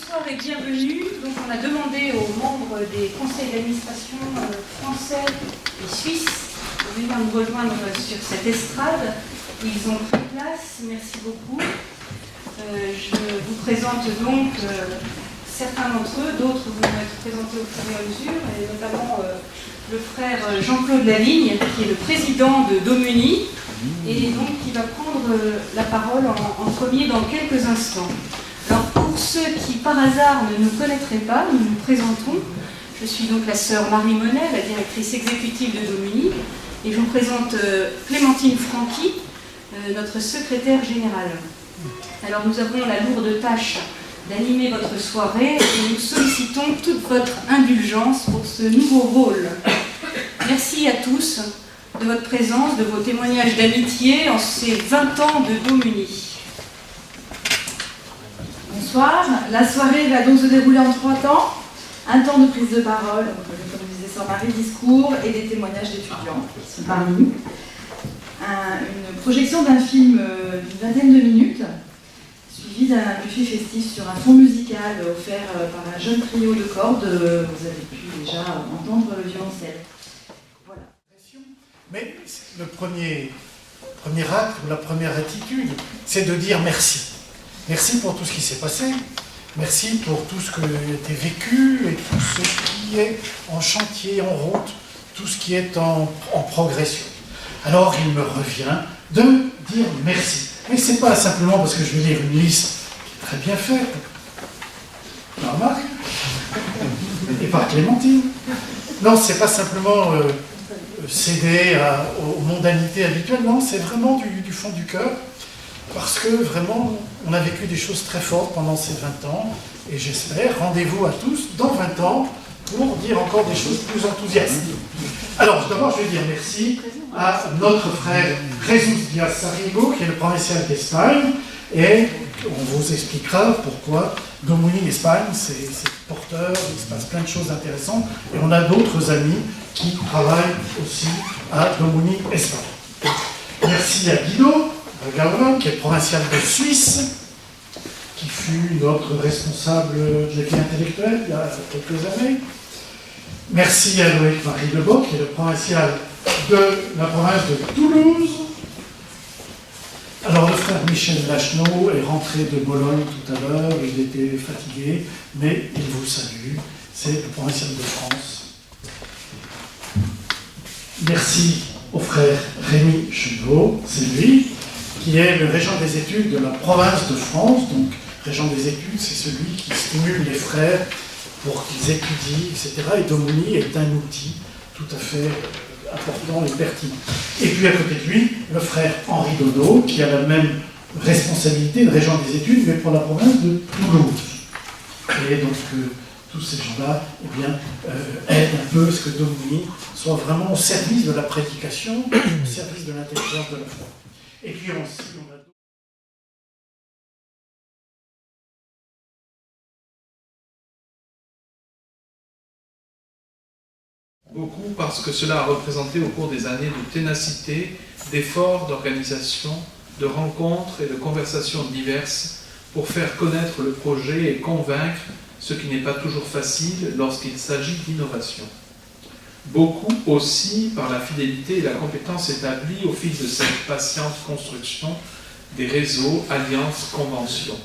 Bonsoir et bienvenue. Donc on a demandé aux membres des conseils d'administration français et suisses de venir nous rejoindre sur cette estrade. Ils ont pris place, merci beaucoup. Je vous présente donc certains d'entre eux, d'autres vont être présentés au fur et à mesure, et notamment le frère Jean-Claude Laligne, qui est le président de Domuni, et donc qui va prendre la parole en premier dans quelques instants. Alors pour ceux qui par hasard ne nous connaîtraient pas, nous nous présentons. Je suis donc la sœur Marie Monet, la directrice exécutive de Domuni, et je vous présente Clémentine Franqui, notre secrétaire générale. Alors nous avons la lourde tâche d'animer votre soirée et nous sollicitons toute votre indulgence pour ce nouveau rôle. Merci à tous de votre présence, de vos témoignages d'amitié en ces 20 ans de Domuni. Bonsoir, la soirée va donc se dérouler en 3 temps. Un temps de prise de parole, comme disait Sœur Marie, discours et des témoignages d'étudiants qui sont parmi nous. Une projection d'un film d'une vingtaine de minutes, suivi d'un buffet festif sur un fond musical offert par un jeune trio de cordes. Vous avez pu déjà entendre le violoncelle. Voilà. Mais le premier acte ou la première attitude, c'est de dire merci. Merci pour tout ce qui s'est passé. Merci pour tout ce qui a été vécu et tout ce qui est en chantier, en route, tout ce qui est en progression. Alors il me revient de dire merci. Mais ce n'est pas simplement parce que je vais lire une liste qui est très bien faite, par Marc et par Clémentine. Non, ce n'est pas simplement céder aux mondanités habituelles, non, c'est vraiment du fond du cœur, parce que vraiment, on a vécu des choses très fortes pendant ces 20 ans, et j'espère, rendez-vous à tous dans 20 ans pour dire encore des choses plus enthousiastes. Alors, d'abord, je vais dire merci à notre frère Jesus Diaz-Sarrigo, qui est le provincial d'Espagne, et on vous expliquera pourquoi Domuni Espagne, c'est porteur, il se passe plein de choses intéressantes, et on a d'autres amis qui travaillent aussi à Domuni Espagne. Merci à Guido Galvan, qui est provincial de Suisse, qui fut notre responsable de la vie intellectuelle il y a quelques années. Merci à Loïc Marie Lebot, qui est le provincial de la province de Toulouse. Alors le frère Michel Lacheneau est rentré de Bologne tout à l'heure, il était fatigué, mais il vous salue, c'est le provincial de France. Merci au frère Rémi Chenot, c'est lui, qui est le régent des études de la province de France. Donc, régent des études, c'est celui qui stimule les frères pour qu'ils étudient, etc. Et Domuni est un outil tout à fait important et pertinent. Et puis à côté de lui, le frère Henri Dodot, qui a la même responsabilité de régent des études, mais pour la province de Toulouse. Et donc, tous ces gens-là aident un peu à ce que Domuni soit vraiment au service de la prédication, au service de l'intelligence de la foi. Et puis aussi, on a beaucoup parce que cela a représenté au cours des années de ténacité, d'efforts, d'organisation, de rencontres et de conversations diverses pour faire connaître le projet et convaincre, ce qui n'est pas toujours facile lorsqu'il s'agit d'innovation. Beaucoup aussi par la fidélité et la compétence établie au fil de cette patiente construction des réseaux, alliances, conventions.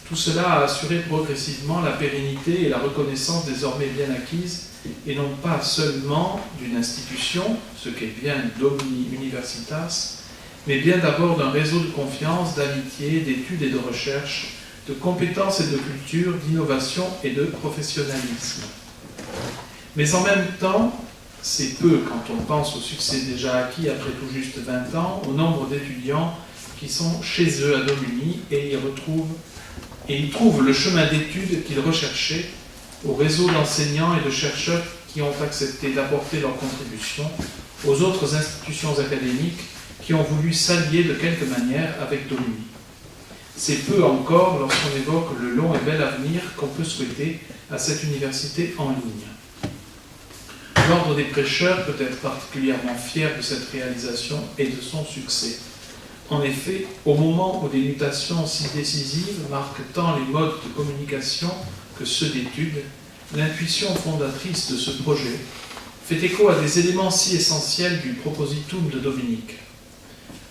Tout cela a assuré progressivement la pérennité et la reconnaissance désormais bien acquises, et non pas seulement d'une institution, ce qu'est bien Domini Universitas, mais bien d'abord d'un réseau de confiance, d'amitié, d'études et de recherche, de compétences et de culture, d'innovation et de professionnalisme. Mais en même temps, c'est peu quand on pense au succès déjà acquis après tout juste 20 ans, au nombre d'étudiants qui sont chez eux à Domuni et ils trouvent le chemin d'études qu'ils recherchaient, au réseau d'enseignants et de chercheurs qui ont accepté d'apporter leur contribution, aux autres institutions académiques qui ont voulu s'allier de quelque manière avec Domuni. C'est peu encore lorsqu'on évoque le long et bel avenir qu'on peut souhaiter à cette université en ligne. L'Ordre des prêcheurs peut être particulièrement fier de cette réalisation et de son succès. En effet, au moment où des mutations si décisives marquent tant les modes de communication que ceux d'étude, l'intuition fondatrice de ce projet fait écho à des éléments si essentiels du propositum de Dominique.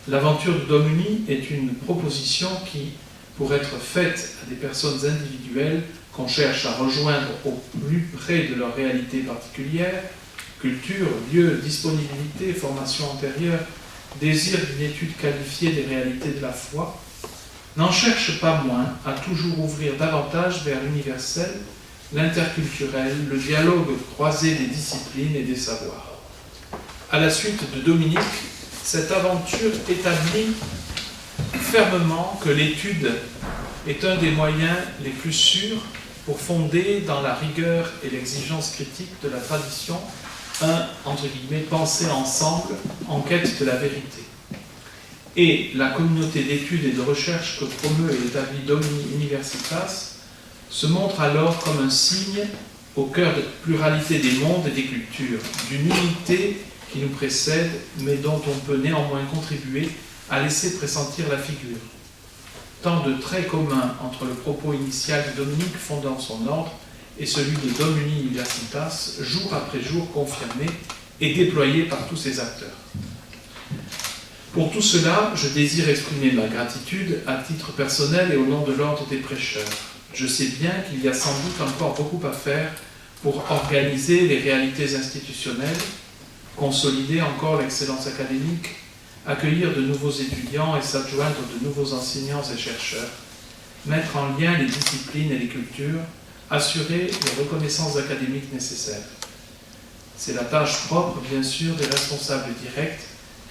L'aventure de Domini est une proposition qui, pour être faite à des personnes individuelles qu'on cherche à rejoindre au plus près de leur réalité particulière, culture, lieu, disponibilité, formation antérieure, désir d'une étude qualifiée des réalités de la foi, n'en cherche pas moins à toujours ouvrir davantage vers l'universel, l'interculturel, le dialogue croisé des disciplines et des savoirs. À la suite de Dominique, cette aventure établit fermement que l'étude est un des moyens les plus sûrs pour fonder dans la rigueur et l'exigence critique de la tradition un, entre guillemets, penser ensemble en quête de la vérité. Et la communauté d'études et de recherche que promeut et établit Domini Universitas se montre alors comme un signe au cœur de pluralité des mondes et des cultures, d'une unité qui nous précède, mais dont on peut néanmoins contribuer à laisser pressentir la figure. Tant de traits communs entre le propos initial de Dominique fondant son ordre et celui de Domini Universitas, jour après jour confirmé et déployé par tous ses acteurs. Pour tout cela, je désire exprimer ma gratitude à titre personnel et au nom de l'ordre des prêcheurs. Je sais bien qu'il y a sans doute encore beaucoup à faire pour organiser les réalités institutionnelles, consolider encore l'excellence académique, accueillir de nouveaux étudiants et s'adjoindre de nouveaux enseignants et chercheurs, mettre en lien les disciplines et les cultures, assurer les reconnaissances académiques nécessaires. C'est la tâche propre, bien sûr, des responsables directs,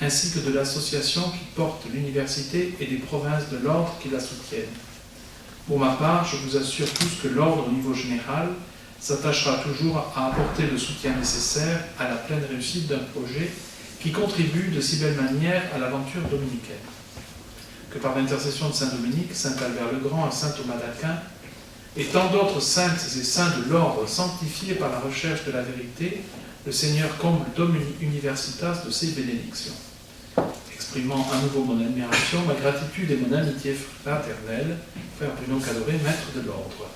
ainsi que de l'association qui porte l'université et des provinces de l'ordre qui la soutiennent. Pour ma part, je vous assure tous que l'ordre au niveau général s'attachera toujours à apporter le soutien nécessaire à la pleine réussite d'un projet qui contribue de si belle manière à l'aventure dominicaine. Que par l'intercession de Saint-Dominique, Saint-Albert-le-Grand et Saint-Thomas d'Aquin, et tant d'autres saintes et saints de l'ordre sanctifiés par la recherche de la vérité, le Seigneur comble Domini Universitas de ses bénédictions. Exprimant à nouveau mon admiration, ma gratitude et mon amitié fraternelle, frère Bruno Caloré, maître de l'ordre.